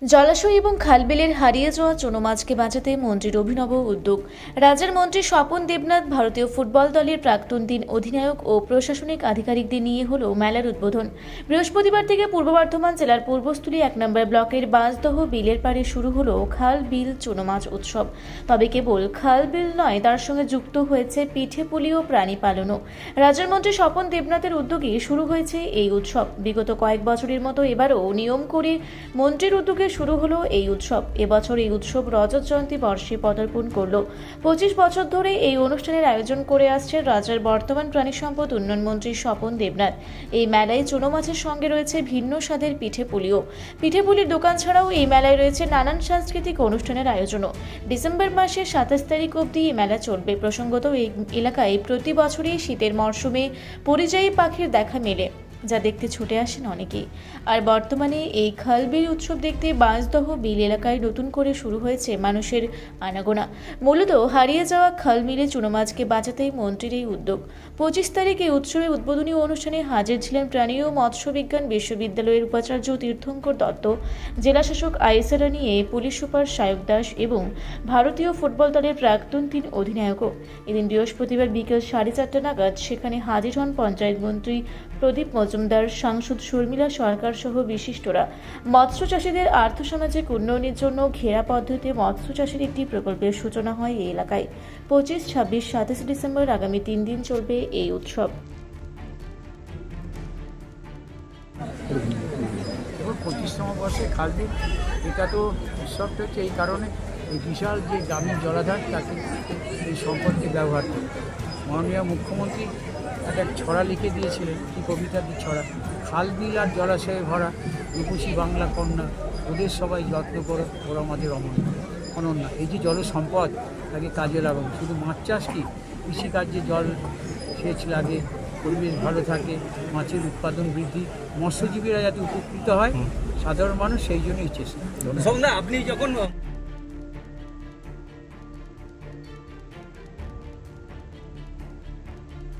জলাশয় এবং খালবিলের হারিয়ে যাওয়া চুনো মাছকে বাঁচাতে মন্ত্রীর অভিনব উদ্যোগ। রাজ্যের মন্ত্রী স্বপন দেবনাথ ভারতীয় ফুটবল দলের প্রাক্তন তিন অধিনায়ক ও প্রশাসনিক আধিকারিকদের নিয়ে হল মেলার উদ্বোধন। বৃহস্পতিবার থেকে পূর্ব বর্ধমান জেলার পূর্বস্থলী ১ নম্বর ব্লকের বাঁশদহ বিলের পাড়ে শুরু হলো খাল বিল চুনো মাছ উৎসব। তবে কেবল খাল বিল নয়, তার সঙ্গে যুক্ত হয়েছে পিঠে পুলি ও প্রাণী পালনও। রাজ্যের মন্ত্রী স্বপন দেবনাথের উদ্যোগে শুরু হয়েছে এই উৎসব। বিগত কয়েক বছরের মতো এবারও নিয়ম করে মন্ত্রীর উদ্যোগে শুরু হলো এই উৎসব। এবছর এই উৎসব রজত জয়ন্তী বর্ষে পদার্পণ করলো। ২৫ বছর ধরে এই অনুষ্ঠানের আয়োজন করে আসছে রাজ্যের বর্তমান প্রাণী সম্পদ উন্নয়ন মন্ত্রী স্বপন দেবনাথ। এই মেলায় চুনো মাছের সঙ্গে রয়েছে ভিন্ন স্বাদের পিঠে পুলিও। পিঠে পুলির দোকান ছাড়াও এই মেলায় রয়েছে নানান সাংস্কৃতিক অনুষ্ঠানের আয়োজনও। ডিসেম্বর মাসের ২৭ তারিখ অবধি এই মেলা চলবে। প্রসঙ্গত, এই এলাকায় প্রতি বছরই শীতের মরশুমে পরিযায়ী পাখির দেখা মেলে, যা দেখতে ছুটে আসেন অনেকেই। আর বর্তমানে এই খালবিল উৎসব দেখতে বাঁশদহ বিল এলাকায় নতুন করে শুরু হয়েছে মানুষের আনাগোনা। মূলত হারিয়ে যাওয়া খালবিলে চুনো মাছকে বাঁচাতেই মন্ত্রীর এই উদ্যোগ। ২৫ তারিখ এই উৎসবের উদ্বোধনী অনুষ্ঠানে হাজির ছিলেন প্রাণী ও মৎস্য বিজ্ঞান বিশ্ববিদ্যালয়ের উপাচার্য তীর্থঙ্কর দত্ত, জেলাশাসক আয়েশা রানী, পুলিশ সুপার সায়ক দাস এবং ভারতীয় ফুটবল দলের প্রাক্তন তিন অধিনায়কও। এদিন বৃহস্পতিবার বিকেল 4:30 নাগাদ সেখানে হাজির হন পঞ্চায়েত মন্ত্রী প্রদীপ মজুমদার, সাংসদ শর্মিলা সরকার সহ বিশিষ্টরা। মৎস্য চাষীদের আর্থসামাজিক উন্নয়নের জন্য ঘেরা পদ্ধতিতে মৎস্য চাষের একটি প্রকল্পের সূচনা হয় এই এলাকায়। ২৫, ২৬, ২৭ ডিসেম্বর আগামী 3 দিন চলবে এই উৎসব। 25তম বর্ষে খালবিল, এটা তো উৎসবটা হচ্ছে এই কারণে, এই বিশাল যে গ্রামীণ জলাধার তাকে এই সম্পদকে ব্যবহার করে মাননীয় মুখ্যমন্ত্রী একটা ছড়া লিখে দিয়েছিলেন, কি কবিতার ছড়া, খালবিল আর জলাশয়ে ভরা রূপসী বাংলা কন্যা, ওদের সবাই যত্ন করো, ওরা আমাদের অনন্যা। এই যে জল সম্পদ তাকে কাজে লাগানো। শুধু মাছ চাষ কি, কৃষিকার্যে জল সেচ লাগে, পরিবেশ ভালো থাকে, মাছের উৎপাদন বৃদ্ধি, মৎস্যজীবীরা যাতে উপকৃত হয়, সাধারণ মানুষ সেই জন্যই চেষ্টা। আপনি যখন